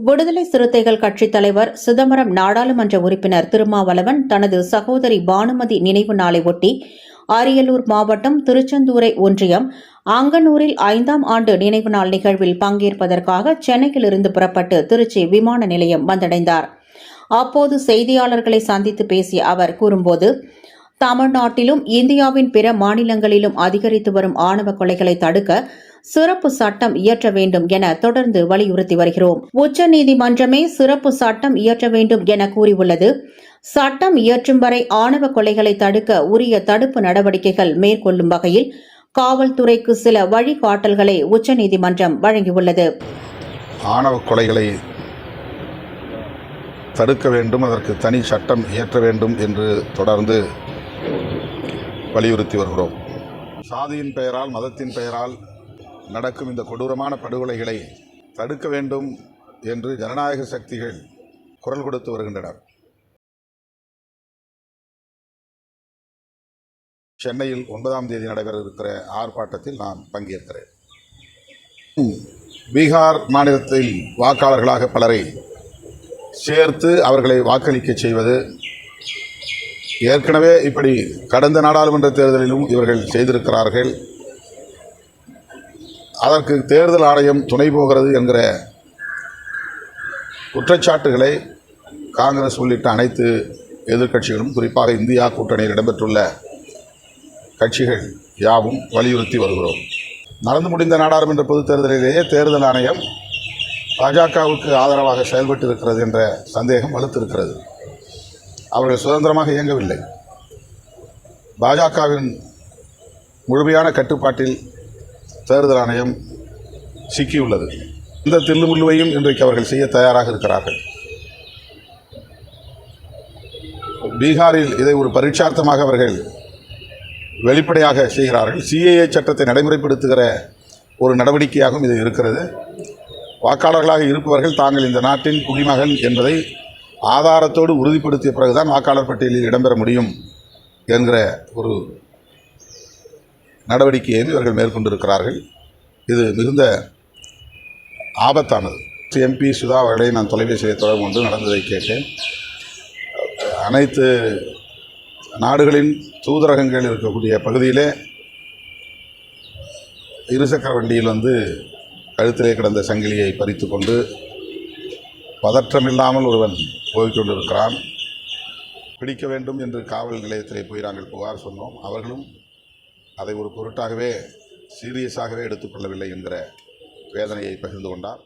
விடுதலை சிறுத்தைகள் கட்சித் தலைவர் சிதம்பரம் நாடாளுமன்ற உறுப்பினர் திருமாவளவன் தனது சகோதரி பானுமதி நினைவு நாளை ஒட்டி அரியலூர் மாவட்டம் திருச்செந்தூரை ஒன்றியம் அங்கனூரில் 5ஆம் ஆண்டு நினைவு நாள் நிகழ்வில் பங்கேற்பதற்காக சென்னையிலிருந்து புறப்பட்டு திருச்சி விமான நிலையம் வந்தடைந்தார். அப்போது செய்தியாளர்களை சந்தித்து பேசிய அவர் கூறும்போது, தமிழ்நாட்டிலும் இந்தியாவின் பிற மாநிலங்களிலும் அதிகரித்து வரும் ஆணவ கொலைகளை தடுக்க சிறப்பு சட்டம் இயற்ற வேண்டும் என தொடர்ந்து வலியுறுத்தி வருகிறோம். உச்சநீதிமன்றமே சிறப்பு சட்டம் இயற்ற வேண்டும் என கூறியுள்ளது. சட்டம் இயற்றும் வரை ஆணவ கொலைகளை தடுக்க உரிய தடுப்பு நடவடிக்கைகள் மேற்கொள்ளும் வகையில் காவல்துறைக்கு சில வழிகாட்டல்களை உச்சநீதிமன்றம் வழங்கியுள்ளது. ஆணவ கொலைகளை தடுக்க வேண்டும், அதற்கு தனி சட்டம் இயற்ற வேண்டும் என்று தொடர்ந்து வலியுறுத்தி வருகிறோம். சாதியின் பெயரால், மதத்தின் பெயரால் நடக்கும் இந்த கொடூரமான படுகொலைகளை தடுக்க வேண்டும் என்று ஜனநாயக சக்திகள் குரல் கொடுத்து வருகின்றனர். சென்னையில் 9ஆம் தேதி நடைபெற இருக்கிற ஆர்ப்பாட்டத்தில் நான் பங்கேற்கிறேன். பீகார் மாநிலத்தில் வாக்காளர்களாக பலரை சேர்த்து அவர்களை வாக்களிக்க செய்வது, ஏற்கனவே இப்படி கடந்த நாடாளுமன்ற தேர்தலிலும் இவர்கள் செய்திருக்கிறார்கள். அதற்கு தேர்தல் ஆணையம் துணை போகிறது என்கிற குற்றச்சாட்டுகளை காங்கிரஸ் உள்ளிட்ட அனைத்து எதிர்க்கட்சிகளும், குறிப்பாக இந்தியா கூட்டணியில் இடம்பெற்றுள்ள கட்சிகள் யாவும் வலியுறுத்தி வருகிறோம். நடந்து முடிந்த நாடாளுமன்ற பொதுத் தேர்தலிலேயே தேர்தல் ஆணையம் பாஜகவுக்கு ஆதரவாக செயல்பட்டு இருக்கிறது என்ற சந்தேகம் வலுத்திருக்கிறது. அவர்கள் சுதந்திரமாக இயங்கவில்லை. பாஜகவின் முழுமையான கட்டுப்பாட்டில் தேர்தல் ஆணையம் சிக்கியுள்ளது. இந்த தில்லுமுள்ளுவையும் இன்றைக்கு அவர்கள் செய்ய தயாராக இருக்கிறார்கள். பீகாரில் இதை ஒரு பரீட்சார்த்தமாக அவர்கள் வெளிப்படையாக செய்கிறார்கள். சிஏஏ சட்டத்தை நடைமுறைப்படுத்துகிற ஒரு நடவடிக்கையாகவும் இது இருக்கிறது. வாக்காளர்களாக இருப்பவர்கள் தாங்கள் இந்த நாட்டின் குடிமகன் என்பதை ஆதாரத்தோடு உறுதிப்படுத்திய பிறகுதான் வாக்காளர் பட்டியலில் இடம்பெற முடியும் என்கிற ஒரு நடவடிக்கையை இவர்கள் மேற்கொண்டிருக்கிறார்கள். இது மிகுந்த ஆபத்தானது. எம்பி சுதா அவர்களை நான் தொலைபேசியை தொடர்பு கொண்டு நடந்ததை கேட்டேன். அனைத்து நாடுகளின் தூதரகங்கள் இருக்கக்கூடிய பகுதியிலே இருசக்கர வண்டியில் கழுத்திலே கிடந்த சங்கிலியை பறித்து கொண்டு பதற்றமில்லாமல் ஒருவன் போய்கொண்டிருக்கிறான். பிடிக்க வேண்டும் என்று காவல் நிலையத்திலே போய் நாங்கள் புகார் சொன்னோம். அவர்களும் அதை ஒரு பொருட்டாகவே சீரியஸாகவே எடுத்துக்கொள்ளவில்லை என்கிற வேதனையை பகிர்ந்து கொண்டார்.